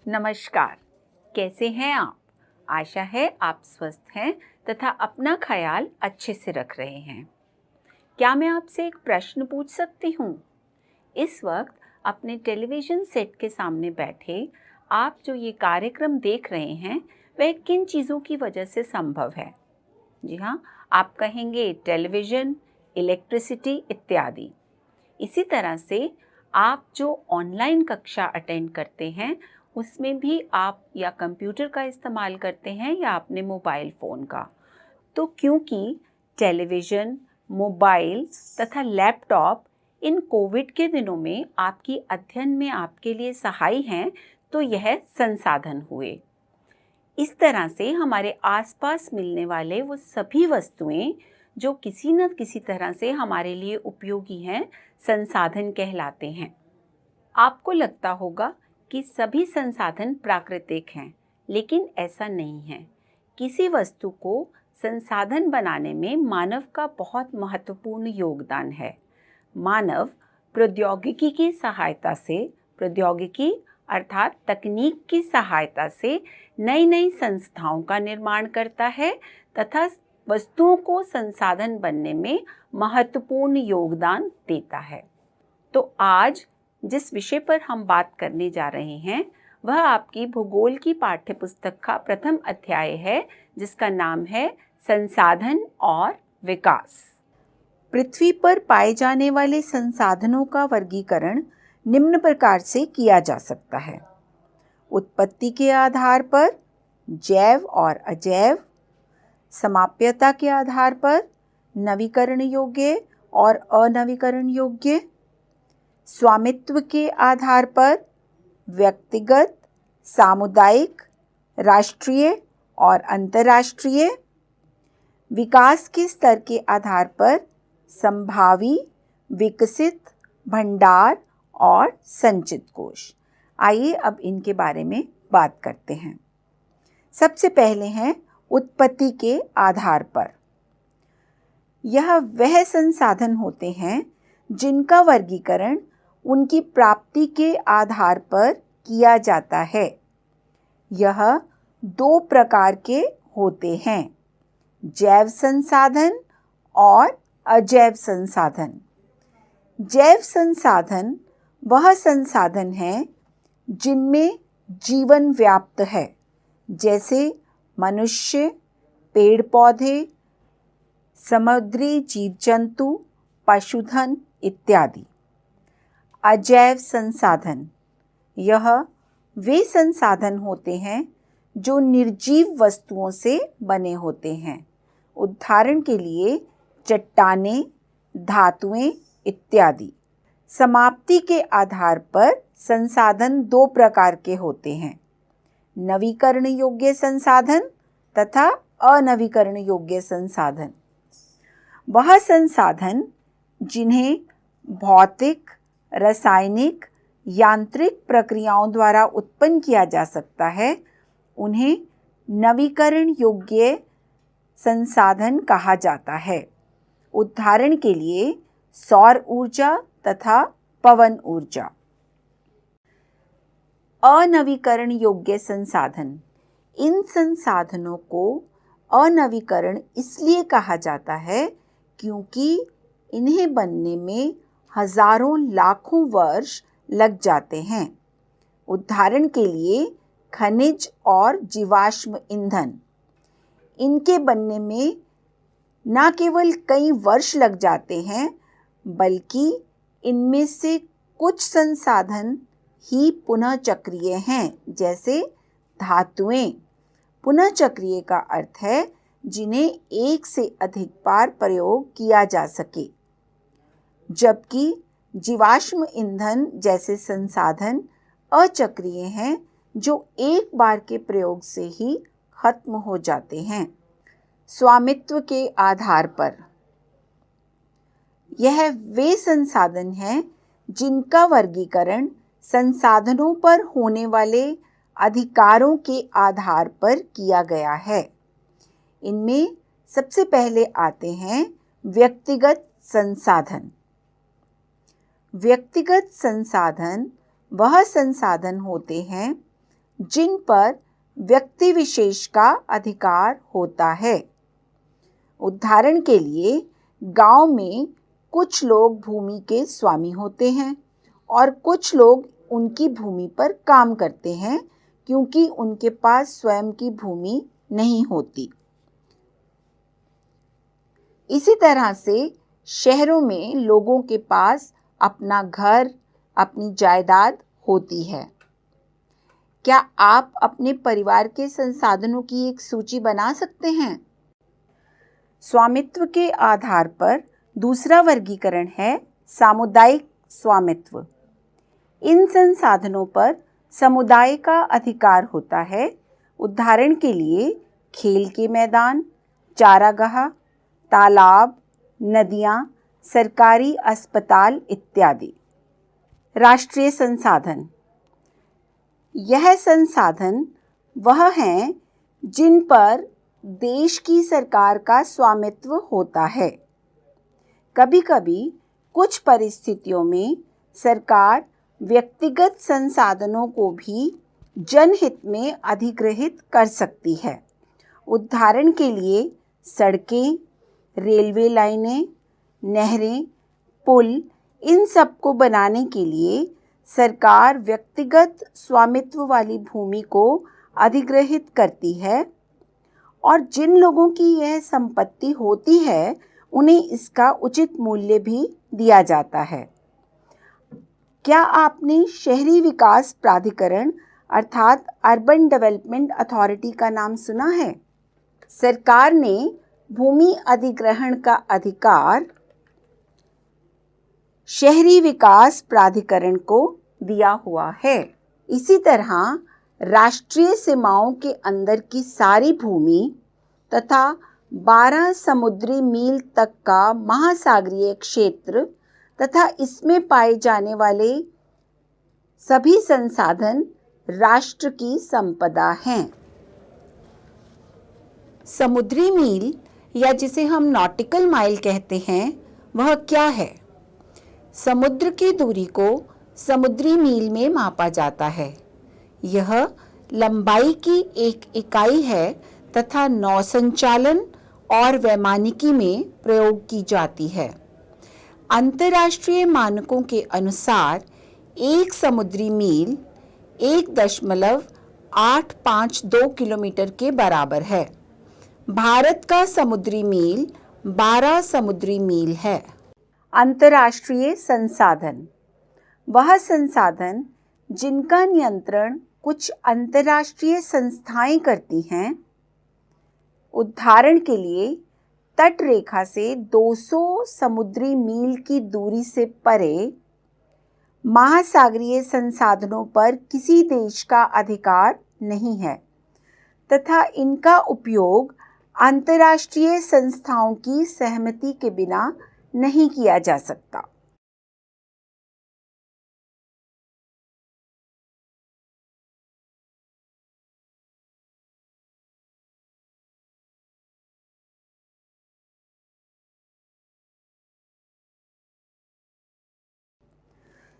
नमस्कार। कैसे हैं आप? आशा है आप स्वस्थ हैं तथा अपना ख्याल अच्छे से रख रहे हैं। क्या मैं आपसे एक प्रश्न पूछ सकती हूँ? इस वक्त अपने टेलीविज़न सेट के सामने बैठे आप जो ये कार्यक्रम देख रहे हैं, वह किन चीज़ों की वजह से संभव है? जी हाँ, आप कहेंगे टेलीविज़न, इलेक्ट्रिसिटी इत्यादि। इसी तरह से आप जो ऑनलाइन कक्षा अटेंड करते हैं, उसमें भी आप या कंप्यूटर का इस्तेमाल करते हैं या अपने मोबाइल फ़ोन का। तो क्योंकि टेलीविज़न, मोबाइल तथा लैपटॉप इन कोविड के दिनों में आपकी अध्ययन में आपके लिए सहायक हैं, तो यह संसाधन हुए। इस तरह से हमारे आसपास मिलने वाले वो सभी वस्तुएं जो किसी न किसी तरह से हमारे लिए उपयोगी हैं, संसाधन कहलाते हैं। आपको लगता होगा कि सभी संसाधन प्राकृतिक हैं, लेकिन ऐसा नहीं है। किसी वस्तु को संसाधन बनाने में मानव का बहुत महत्वपूर्ण योगदान है। मानव प्रौद्योगिकी की सहायता से, प्रौद्योगिकी अर्थात तकनीक की सहायता से नई नई संस्थाओं का निर्माण करता है तथा वस्तुओं को संसाधन बनने में महत्वपूर्ण योगदान देता है। तो आज जिस विषय पर हम बात करने जा रहे हैं, वह आपकी भूगोल की पाठ्यपुस्तक का प्रथम अध्याय है, जिसका नाम है संसाधन और विकास। पृथ्वी पर पाए जाने वाले संसाधनों का वर्गीकरण निम्न प्रकार से किया जा सकता है। उत्पत्ति के आधार पर जैव और अजैव, समाप्यता के आधार पर नवीकरण योग्य और अनवीकरण योग्य, स्वामित्व के आधार पर व्यक्तिगत, सामुदायिक, राष्ट्रीय और अंतर्राष्ट्रीय, विकास के स्तर के आधार पर संभावी, विकसित, भंडार और संचित कोश। आइए अब इनके बारे में बात करते हैं। सबसे पहले हैं उत्पत्ति के आधार पर। यह वह संसाधन होते हैं जिनका वर्गीकरण उनकी प्राप्ति के आधार पर किया जाता है। यह दो प्रकार के होते हैं, जैव संसाधन और अजैव संसाधन। जैव संसाधन वह संसाधन हैं जिनमें जीवन व्याप्त है, जैसे मनुष्य, पेड़ पौधे, समुद्री जीव जंतु, पशुधन इत्यादि। अजैव संसाधन, यह वे संसाधन होते हैं जो निर्जीव वस्तुओं से बने होते हैं। उदाहरण के लिए चट्टानें, धातुएं इत्यादि। समाप्ति के आधार पर संसाधन दो प्रकार के होते हैं, नवीकरण योग्य संसाधन तथा अनवीकरण योग्य संसाधन। वह संसाधन जिन्हें भौतिक, रासायनिक, यांत्रिक प्रक्रियाओं द्वारा उत्पन्न किया जा सकता है, उन्हें नवीकरण योग्य संसाधन कहा जाता है। उदाहरण के लिए सौर ऊर्जा तथा पवन ऊर्जा। अनवीकरण योग्य संसाधन, इन संसाधनों को अनवीकरण इसलिए कहा जाता है क्योंकि इन्हें बनने में हजारों लाखों वर्ष लग जाते हैं। उदाहरण के लिए खनिज और जीवाश्म ईंधन, इनके बनने में न केवल कई वर्ष लग जाते हैं, बल्कि इनमें से कुछ संसाधन ही पुनः चक्रीय हैं, जैसे धातुएं। पुनः चक्रीय का अर्थ है जिन्हें एक से अधिक बार प्रयोग किया जा सके, जबकि जीवाश्म ईंधन जैसे संसाधन अचक्रीय हैं, जो एक बार के प्रयोग से ही खत्म हो जाते हैं। स्वामित्व के आधार पर, यह वे संसाधन हैं जिनका वर्गीकरण संसाधनों पर होने वाले अधिकारों के आधार पर किया गया है। इनमें सबसे पहले आते हैं व्यक्तिगत संसाधन। व्यक्तिगत संसाधन वह संसाधन होते हैं जिन पर व्यक्ति विशेष का अधिकार होता है। उदाहरण के लिए गांव में कुछ लोग भूमि के स्वामी होते हैं और कुछ लोग उनकी भूमि पर काम करते हैं क्योंकि उनके पास स्वयं की भूमि नहीं होती। इसी तरह से शहरों में लोगों के पास अपना घर, अपनी जायदाद होती है। क्या आप अपने परिवार के संसाधनों की एक सूची बना सकते हैं? स्वामित्व के आधार पर दूसरा वर्गीकरण है सामुदायिक स्वामित्व। इन संसाधनों पर समुदाय का अधिकार होता है। उदाहरण के लिए खेल के मैदान, चारागाह, तालाब, नदियाँ, सरकारी अस्पताल इत्यादि। राष्ट्रीय संसाधन, यह संसाधन वह हैं जिन पर देश की सरकार का स्वामित्व होता है। कभी-कभी कुछ परिस्थितियों में सरकार व्यक्तिगत संसाधनों को भी जनहित में अधिग्रहित कर सकती है। उदाहरण के लिए सड़कें, रेलवे लाइनें, नहरें, पुल, इन सब को बनाने के लिए सरकार व्यक्तिगत स्वामित्व वाली भूमि को अधिग्रहित करती है और जिन लोगों की यह संपत्ति होती है उन्हें इसका उचित मूल्य भी दिया जाता है। क्या आपने शहरी विकास प्राधिकरण अर्थात अर्बन डेवलपमेंट अथॉरिटी का नाम सुना है? सरकार ने भूमि अधिग्रहण का अधिकार शहरी विकास प्राधिकरण को दिया हुआ है। इसी तरह राष्ट्रीय सीमाओं के अंदर की सारी भूमि तथा 12 समुद्री मील तक का महासागरीय क्षेत्र तथा इसमें पाए जाने वाले सभी संसाधन राष्ट्र की संपदा हैं। समुद्री मील या जिसे हम नॉटिकल माइल कहते हैं, वह क्या है? समुद्र की दूरी को समुद्री मील में मापा जाता है। यह लंबाई की एक इकाई है तथा नौसंचालन और वैमानिकी में प्रयोग की जाती है। अंतर्राष्ट्रीय मानकों के अनुसार एक समुद्री मील 1.852 किलोमीटर के बराबर है। भारत का समुद्री मील 12 समुद्री मील है। अंतर्राष्ट्रीय संसाधन, वह संसाधन जिनका नियंत्रण कुछ अंतर्राष्ट्रीय संस्थाएं करती हैं। उदाहरण के लिए तट रेखा से 200 समुद्री मील की दूरी से परे महासागरीय संसाधनों पर किसी देश का अधिकार नहीं है तथा इनका उपयोग अंतर्राष्ट्रीय संस्थाओं की सहमति के बिना नहीं किया जा सकता।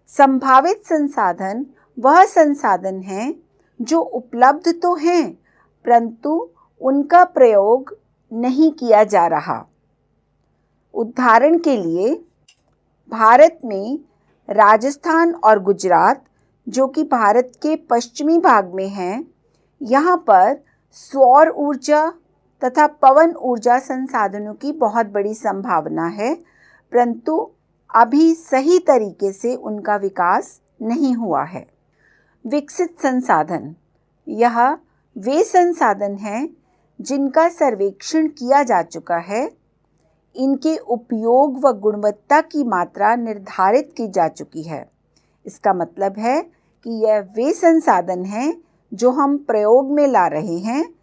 संभावित संसाधन वह संसाधन हैं जो उपलब्ध तो हैं परंतु उनका प्रयोग नहीं किया जा रहा। उदाहरण के लिए भारत में राजस्थान और गुजरात, जो कि भारत के पश्चिमी भाग में हैं, यहाँ पर सौर ऊर्जा तथा पवन ऊर्जा संसाधनों की बहुत बड़ी संभावना है, परंतु अभी सही तरीके से उनका विकास नहीं हुआ है। विकसित संसाधन, यह वे संसाधन हैं जिनका सर्वेक्षण किया जा चुका है, इनके उपयोग व गुणवत्ता की मात्रा निर्धारित की जा चुकी है। इसका मतलब है कि यह वे संसाधन हैं जो हम प्रयोग में ला रहे हैं,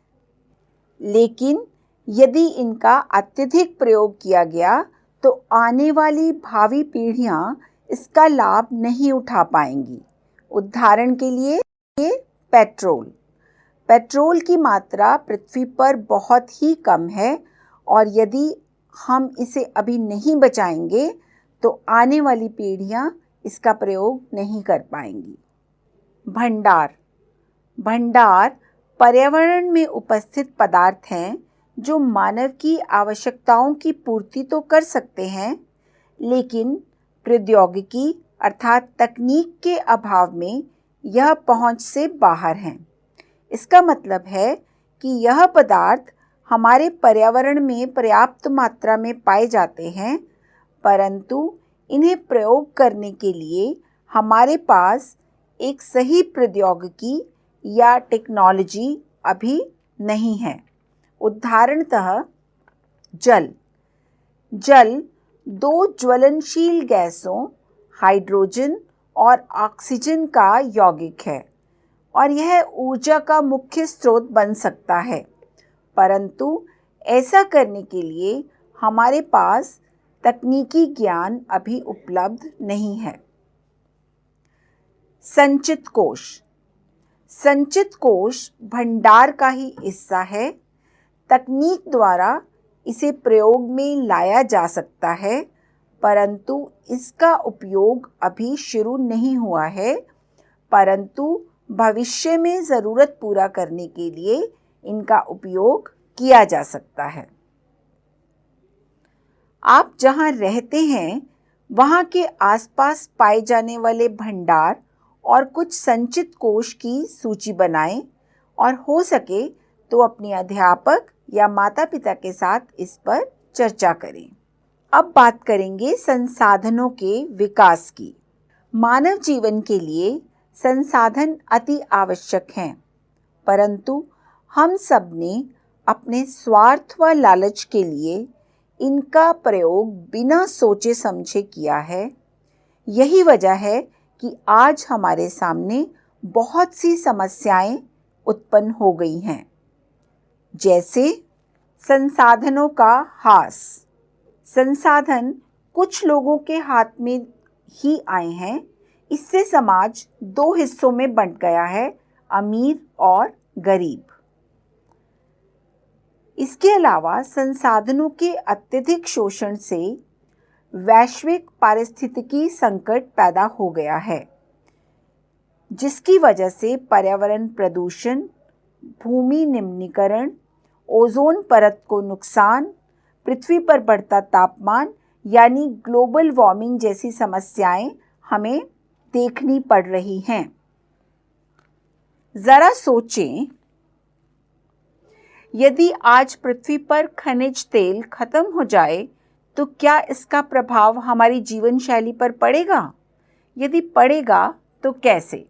लेकिन यदि इनका अत्यधिक प्रयोग किया गया तो आने वाली भावी पीढ़ियां इसका लाभ नहीं उठा पाएंगी। उदाहरण के लिए पेट्रोल की मात्रा पृथ्वी पर बहुत ही कम है और यदि हम इसे अभी नहीं बचाएंगे तो आने वाली पीढ़ियां इसका प्रयोग नहीं कर पाएंगी। भंडार, भंडार पर्यावरण में उपस्थित पदार्थ हैं जो मानव की आवश्यकताओं की पूर्ति तो कर सकते हैं, लेकिन प्रौद्योगिकी अर्थात तकनीक के अभाव में यह पहुंच से बाहर हैं। इसका मतलब है कि यह पदार्थ हमारे पर्यावरण में पर्याप्त मात्रा में पाए जाते हैं, परंतु इन्हें प्रयोग करने के लिए हमारे पास एक सही प्रौद्योगिकी या टेक्नोलॉजी अभी नहीं है। उदाहरणतः जल दो ज्वलनशील गैसों हाइड्रोजन और ऑक्सीजन का यौगिक है और यह ऊर्जा का मुख्य स्रोत बन सकता है, परंतु ऐसा करने के लिए हमारे पास तकनीकी ज्ञान अभी उपलब्ध नहीं है। संचित कोश भंडार का ही हिस्सा है। तकनीक द्वारा इसे प्रयोग में लाया जा सकता है, परंतु इसका उपयोग अभी शुरू नहीं हुआ है, परंतु भविष्य में ज़रूरत पूरा करने के लिए इनका उपयोग किया जा सकता है। आप जहाँ रहते हैं वहाँ के आसपास पाए जाने वाले भंडार और कुछ संचित कोश की सूची बनाएं और हो सके तो अपने अध्यापक या माता पिता के साथ इस पर चर्चा करें। अब बात करेंगे संसाधनों के विकास की। मानव जीवन के लिए संसाधन अति आवश्यक हैं, परंतु हम सब ने अपने स्वार्थ व लालच के लिए इनका प्रयोग बिना सोचे समझे किया है। यही वजह है कि आज हमारे सामने बहुत सी समस्याएं उत्पन्न हो गई हैं, जैसे संसाधनों का हास। संसाधन कुछ लोगों के हाथ में ही आए हैं। इससे समाज दो हिस्सों में बंट गया है, अमीर और गरीब। इसके अलावा संसाधनों के अत्यधिक शोषण से वैश्विक पारिस्थितिकी संकट पैदा हो गया है, जिसकी वजह से पर्यावरण प्रदूषण, भूमि निम्नीकरण, ओजोन परत को नुकसान, पृथ्वी पर बढ़ता तापमान यानी ग्लोबल वार्मिंग जैसी समस्याएं हमें देखनी पड़ रही हैं। जरा सोचें, यदि आज पृथ्वी पर खनिज तेल खत्म हो जाए तो क्या इसका प्रभाव हमारी जीवन शैली पर पड़ेगा? यदि पड़ेगा तो कैसे?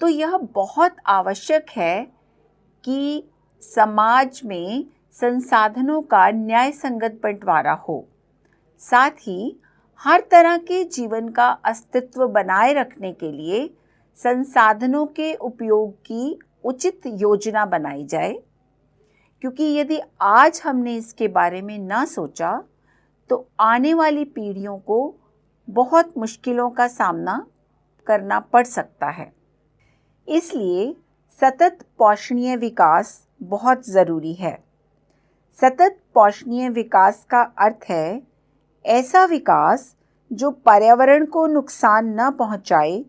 तो यह बहुत आवश्यक है कि समाज में संसाधनों का न्याय संगत बंटवारा हो। साथ ही हर तरह के जीवन का अस्तित्व बनाए रखने के लिए संसाधनों के उपयोग की उचित योजना बनाई जाए, क्योंकि यदि आज हमने इसके बारे में ना सोचा तो आने वाली पीढ़ियों को बहुत मुश्किलों का सामना करना पड़ सकता है। इसलिए सतत पोषणीय विकास बहुत ज़रूरी है। सतत पोषणीय विकास का अर्थ है ऐसा विकास जो पर्यावरण को नुकसान न पहुंचाए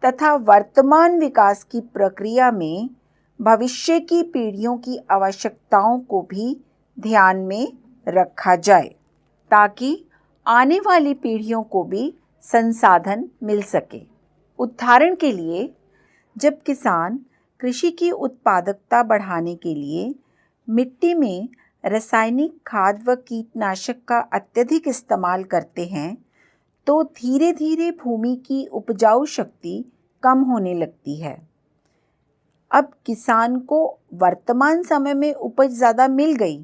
तथा वर्तमान विकास की प्रक्रिया में भविष्य की पीढ़ियों की आवश्यकताओं को भी ध्यान में रखा जाए, ताकि आने वाली पीढ़ियों को भी संसाधन मिल सके। उदाहरण के लिए, जब किसान कृषि की उत्पादकता बढ़ाने के लिए मिट्टी में रासायनिक खाद व कीटनाशक का अत्यधिक इस्तेमाल करते हैं, तो धीरे धीरे भूमि की उपजाऊ शक्ति कम होने लगती है। अब किसान को वर्तमान समय में उपज ज़्यादा मिल गई,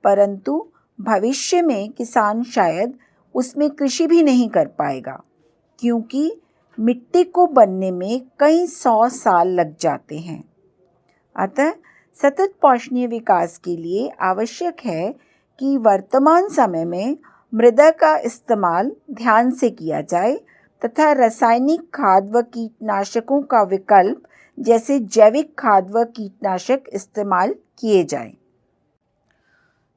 परंतु भविष्य में किसान शायद उसमें कृषि भी नहीं कर पाएगा, क्योंकि मिट्टी को बनने में कई 100 साल लग जाते हैं। अतः सतत पोषणीय विकास के लिए आवश्यक है कि वर्तमान समय में मृदा का इस्तेमाल ध्यान से किया जाए तथा रासायनिक खाद व कीटनाशकों का विकल्प जैसे जैविक खाद व कीटनाशक इस्तेमाल किए जाएं।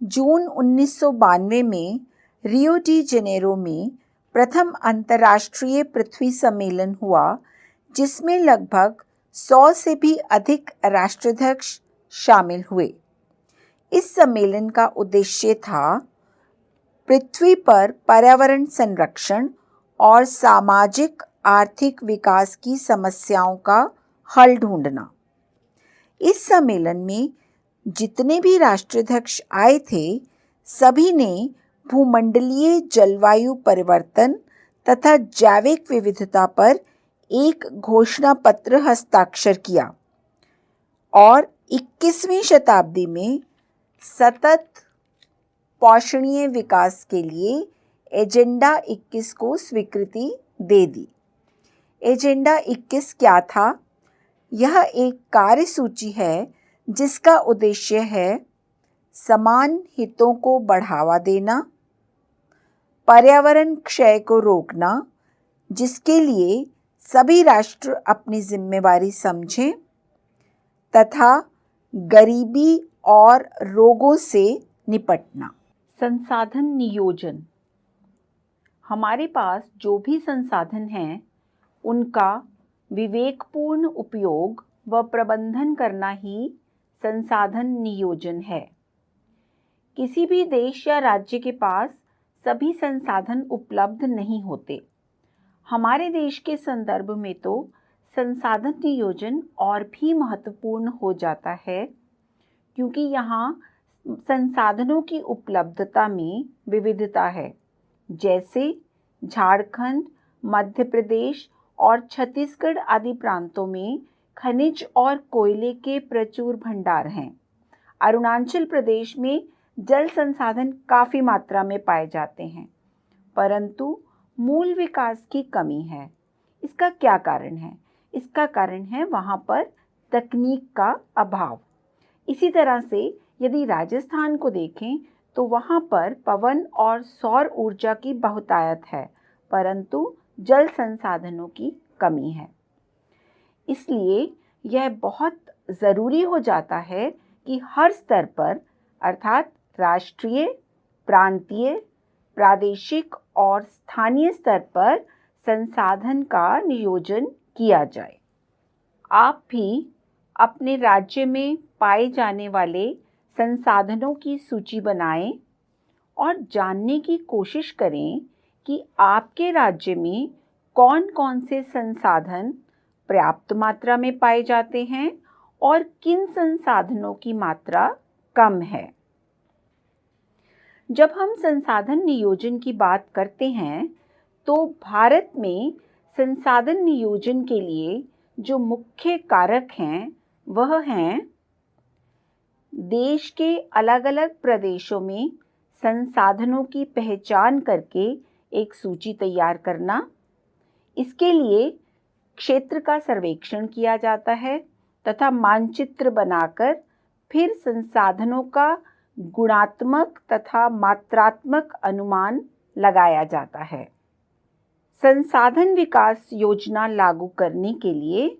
जून 1992 में रियो डी जेनेरो में प्रथम अंतर्राष्ट्रीय पृथ्वी सम्मेलन हुआ, जिसमें लगभग 100 से भी अधिक राष्ट्राध्यक्ष शामिल हुए। इस सम्मेलन का उद्देश्य था पृथ्वी पर पर्यावरण संरक्षण और सामाजिक आर्थिक विकास की समस्याओं का हल ढूंढना। इस सम्मेलन में जितने भी राष्ट्राध्यक्ष आए थे, सभी ने भूमंडलीय जलवायु परिवर्तन तथा जैविक विविधता पर एक घोषणा पत्र हस्ताक्षर किया और 21वीं शताब्दी में सतत पोषणीय विकास के लिए एजेंडा 21 को स्वीकृति दे दी। एजेंडा 21 क्या था? यह एक कार्यसूची है जिसका उद्देश्य है समान हितों को बढ़ावा देना, पर्यावरण क्षय को रोकना, जिसके लिए सभी राष्ट्र अपनी जिम्मेवारी समझें, तथा गरीबी और रोगों से निपटना। संसाधन नियोजन। हमारे पास जो भी संसाधन हैं, उनका विवेकपूर्ण उपयोग व प्रबंधन करना ही संसाधन नियोजन है। किसी भी देश या राज्य के पास सभी संसाधन उपलब्ध नहीं होते। हमारे देश के संदर्भ में तो संसाधन नियोजन और भी महत्वपूर्ण हो जाता है, क्योंकि यहाँ संसाधनों की उपलब्धता में विविधता है। जैसे झारखंड, मध्य प्रदेश और छत्तीसगढ़ आदि प्रांतों में खनिज और कोयले के प्रचुर भंडार हैं। अरुणाचल प्रदेश में जल संसाधन काफ़ी मात्रा में पाए जाते हैं, परंतु मूल विकास की कमी है। इसका क्या कारण है? इसका कारण है वहाँ पर तकनीक का अभाव। इसी तरह से यदि राजस्थान को देखें तो वहाँ पर पवन और सौर ऊर्जा की बहुतायत है, परंतु जल संसाधनों की कमी है। इसलिए यह बहुत ज़रूरी हो जाता है कि हर स्तर पर अर्थात राष्ट्रीय, प्रांतीय, प्रादेशिक और स्थानीय स्तर पर संसाधन का नियोजन किया जाए। आप भी अपने राज्य में पाए जाने वाले संसाधनों की सूची बनाएं और जानने की कोशिश करें कि आपके राज्य में कौन कौन से संसाधन पर्याप्त मात्रा में पाए जाते हैं और किन संसाधनों की मात्रा कम है। जब हम संसाधन नियोजन की बात करते हैं तो भारत में संसाधन नियोजन के लिए जो मुख्य कारक हैं वह हैं देश के अलग अलग प्रदेशों में संसाधनों की पहचान करके एक सूची तैयार करना। इसके लिए क्षेत्र का सर्वेक्षण किया जाता है तथा मानचित्र बनाकर फिर संसाधनों का गुणात्मक तथा मात्रात्मक अनुमान लगाया जाता है। संसाधन विकास योजना लागू करने के लिए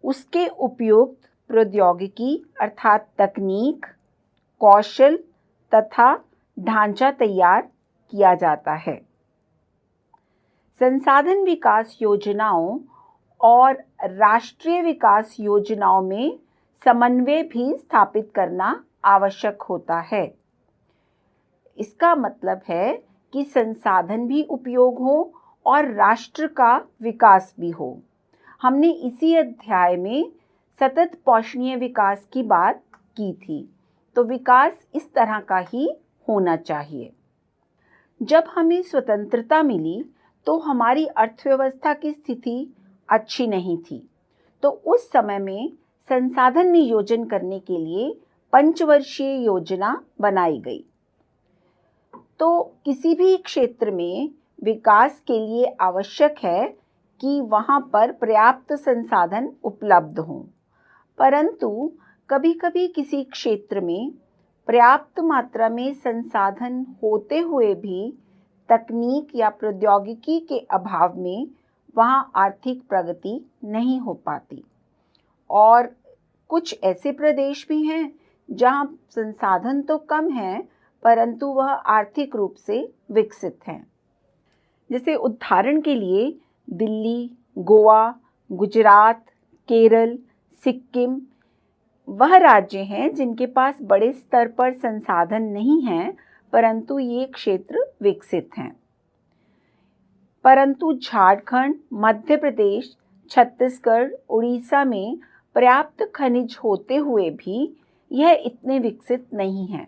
उसके उपयुक्त प्रौद्योगिकी अर्थात तकनीक, कौशल तथा ढांचा तैयार किया जाता है। संसाधन विकास योजनाओं और राष्ट्रीय विकास योजनाओं में समन्वय भी स्थापित करना आवश्यक होता है। इसका मतलब है कि संसाधन भी उपयोग हो और राष्ट्र का विकास भी हो। हमने इसी अध्याय में सतत पोषणीय विकास की बात की थी, तो विकास इस तरह का ही होना चाहिए। जब हमें स्वतंत्रता मिली तो हमारी अर्थव्यवस्था की स्थिति अच्छी नहीं थी, तो उस समय में संसाधन नियोजन करने के लिए पंचवर्षीय योजना बनाई गई। तो किसी भी क्षेत्र में विकास के लिए आवश्यक है कि वहाँ पर पर्याप्त संसाधन उपलब्ध हों, परंतु कभी-कभी किसी क्षेत्र में पर्याप्त मात्रा में संसाधन होते हुए भी तकनीक या प्रौद्योगिकी के अभाव में वहाँ आर्थिक प्रगति नहीं हो पाती। और कुछ ऐसे प्रदेश भी हैं जहाँ संसाधन तो कम हैं, परंतु वह आर्थिक रूप से विकसित हैं। जैसे उदाहरण के लिए दिल्ली, गोवा, गुजरात, केरल, सिक्किम वह राज्य हैं जिनके पास बड़े स्तर पर संसाधन नहीं हैं, परंतु ये क्षेत्र विकसित हैं। परंतु झारखंड, मध्य प्रदेश, छत्तीसगढ़, उड़ीसा में पर्याप्त खनिज होते हुए भी यह इतने विकसित नहीं हैं।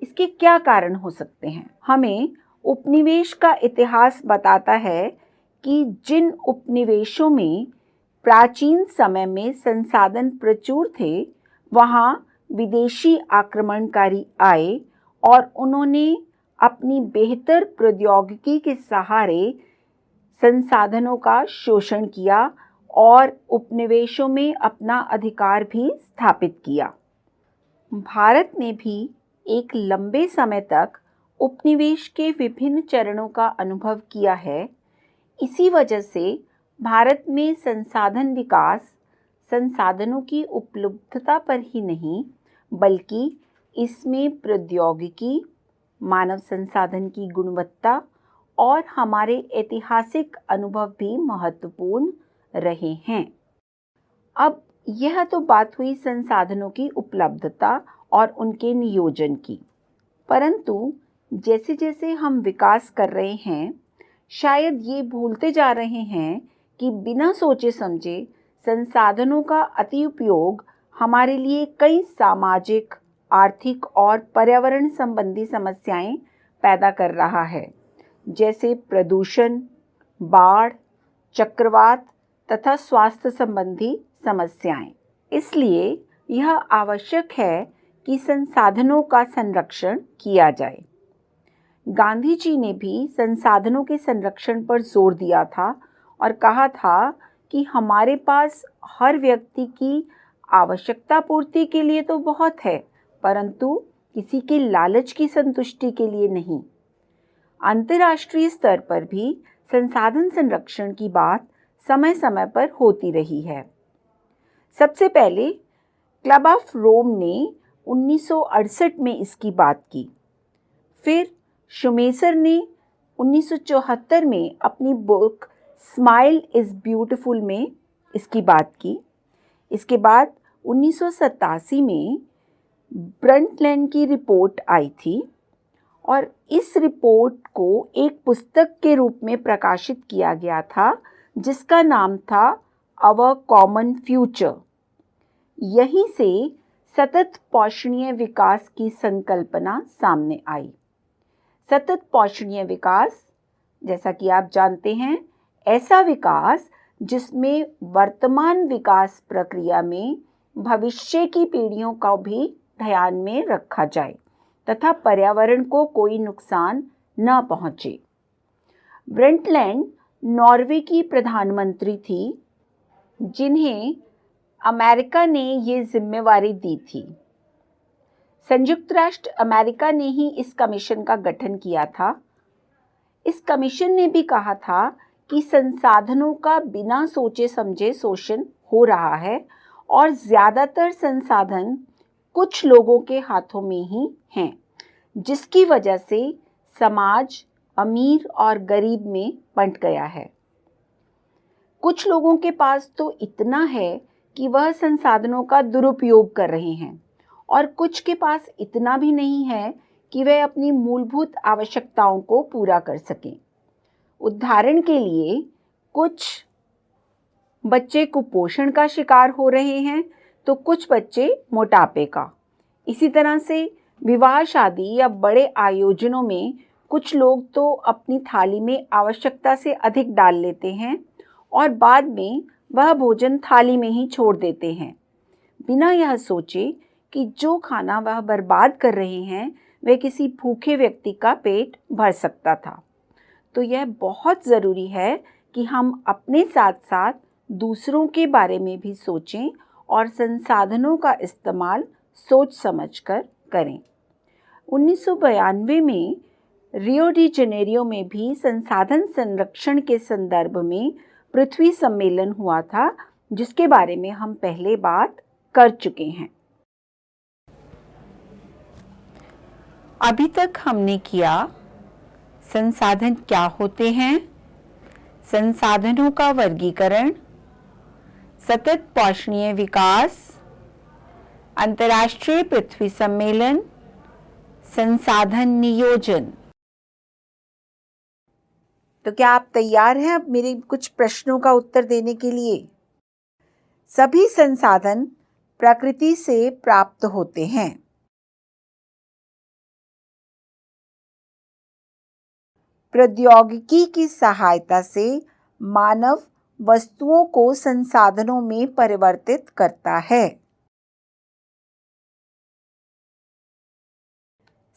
इसके क्या कारण हो सकते हैं? हमें उपनिवेश का इतिहास बताता है कि जिन उपनिवेशों में प्राचीन समय में संसाधन प्रचुर थे, वहाँ विदेशी आक्रमणकारी आए और उन्होंने अपनी बेहतर प्रौद्योगिकी के सहारे संसाधनों का शोषण किया और उपनिवेशों में अपना अधिकार भी स्थापित किया। भारत ने भी एक लंबे समय तक उपनिवेश के विभिन्न चरणों का अनुभव किया है। इसी वजह से भारत में संसाधन विकास संसाधनों की उपलब्धता पर ही नहीं, बल्कि इसमें प्रौद्योगिकी, मानव संसाधन की गुणवत्ता और हमारे ऐतिहासिक अनुभव भी महत्वपूर्ण रहे हैं। अब यह तो बात हुई संसाधनों की उपलब्धता और उनके नियोजन की, परंतु जैसे जैसे हम विकास कर रहे हैं, शायद ये भूलते जा रहे हैं कि बिना सोचे समझे संसाधनों का अति उपयोग हमारे लिए कई सामाजिक, आर्थिक और पर्यावरण संबंधी समस्याएं पैदा कर रहा है, जैसे प्रदूषण, बाढ़, चक्रवात तथा स्वास्थ्य संबंधी समस्याएं। इसलिए यह आवश्यक है कि संसाधनों का संरक्षण किया जाए। गांधी जी ने भी संसाधनों के संरक्षण पर जोर दिया था और कहा था कि हमारे पास हर व्यक्ति की आवश्यकता पूर्ति के लिए तो बहुत है, परंतु किसी के लालच की संतुष्टि के लिए नहीं। अंतर्राष्ट्रीय स्तर पर भी संसाधन संरक्षण की बात समय समय पर होती रही है। सबसे पहले क्लब ऑफ रोम ने 1968 में इसकी बात की। फिर शुमेसर ने 1974 में अपनी बुक स्माइल इज़ ब्यूटीफुल में इसकी बात की। इसके बाद 1987 में ब्रंटलैंड की रिपोर्ट आई थी और इस रिपोर्ट को एक पुस्तक के रूप में प्रकाशित किया गया था, जिसका नाम था आवर कॉमन फ्यूचर। यहीं से सतत पोषणीय विकास की संकल्पना सामने आई। सतत पोषणीय विकास, जैसा कि आप जानते हैं, ऐसा विकास जिसमें वर्तमान विकास प्रक्रिया में भविष्य की पीढ़ियों का भी ध्यान में रखा जाए तथा पर्यावरण को कोई नुकसान न पहुंचे। ब्रंटलैंड नॉर्वे की प्रधानमंत्री थी, जिन्हें अमेरिका ने ये जिम्मेवारी दी थी। संयुक्त राष्ट्र अमेरिका ने ही इस कमीशन का गठन किया था। इस कमीशन ने भी कहा था कि संसाधनों का बिना सोचे समझे शोषण हो रहा है और ज़्यादातर संसाधन कुछ लोगों के हाथों में ही हैं, जिसकी वजह से समाज अमीर और गरीब में बंट गया है। कुछ लोगों के पास तो इतना है कि वह संसाधनों का दुरुपयोग कर रहे हैं और कुछ के पास इतना भी नहीं है कि वे अपनी मूलभूत आवश्यकताओं को पूरा कर सकें। उदाहरण के लिए, कुछ बच्चे कुपोषण का शिकार हो रहे हैं तो कुछ बच्चे मोटापे का। इसी तरह से विवाह, शादी या बड़े आयोजनों में कुछ लोग तो अपनी थाली में आवश्यकता से अधिक डाल लेते हैं और बाद में वह भोजन थाली में ही छोड़ देते हैं, बिना यह सोचे कि जो खाना वह बर्बाद कर रहे हैं वह किसी भूखे व्यक्ति का पेट भर सकता था। तो यह बहुत ज़रूरी है कि हम अपने साथ साथ दूसरों के बारे में भी सोचें और संसाधनों का इस्तेमाल सोच समझकर करें। 1992 में रियो डी जेनेरियो में भी संसाधन संरक्षण के संदर्भ में पृथ्वी सम्मेलन हुआ था, जिसके बारे में हम पहले बात कर चुके हैं। अभी तक हमने किया संसाधन क्या होते हैं, संसाधनों का वर्गीकरण, सतत पोषणीय विकास, अंतर्राष्ट्रीय पृथ्वी सम्मेलन, संसाधन नियोजन। तो क्या आप तैयार हैं अब मेरे कुछ प्रश्नों का उत्तर देने के लिए? सभी संसाधन प्रकृति से प्राप्त होते हैं। प्रौद्योगिकी की सहायता से मानव वस्तुओं को संसाधनों में परिवर्तित करता है।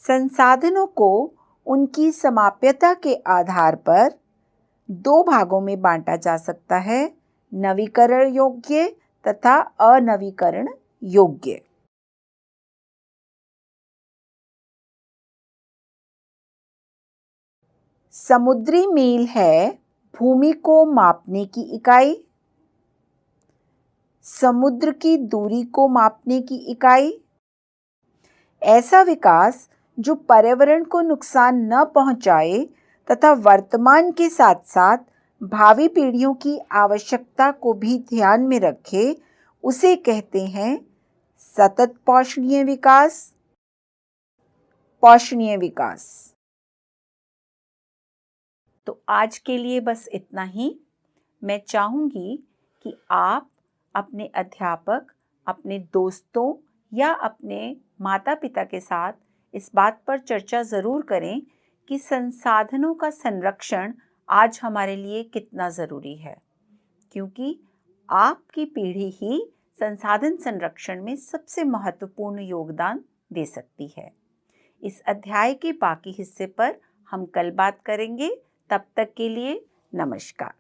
संसाधनों को उनकी समाप्यता के आधार पर दो भागों में बांटा जा सकता है, नवीकरण योग्य तथा अनवीकरण योग्य। समुद्री मील है भूमि को मापने की इकाई, समुद्र की दूरी को मापने की इकाई। ऐसा विकास जो पर्यावरण को नुकसान न पहुंचाए तथा वर्तमान के साथ साथ भावी पीढ़ियों की आवश्यकता को भी ध्यान में रखे, उसे कहते हैं सतत पोषणीय विकास, पोषणीय विकास। तो आज के लिए बस इतना ही। मैं चाहूँगी कि आप अपने अध्यापक, अपने दोस्तों या अपने माता पिता के साथ इस बात पर चर्चा ज़रूर करें कि संसाधनों का संरक्षण आज हमारे लिए कितना ज़रूरी है, क्योंकि आपकी पीढ़ी ही संसाधन संरक्षण में सबसे महत्वपूर्ण योगदान दे सकती है। इस अध्याय के बाकी हिस्से पर हम कल बात करेंगे। तब तक के लिए नमस्कार।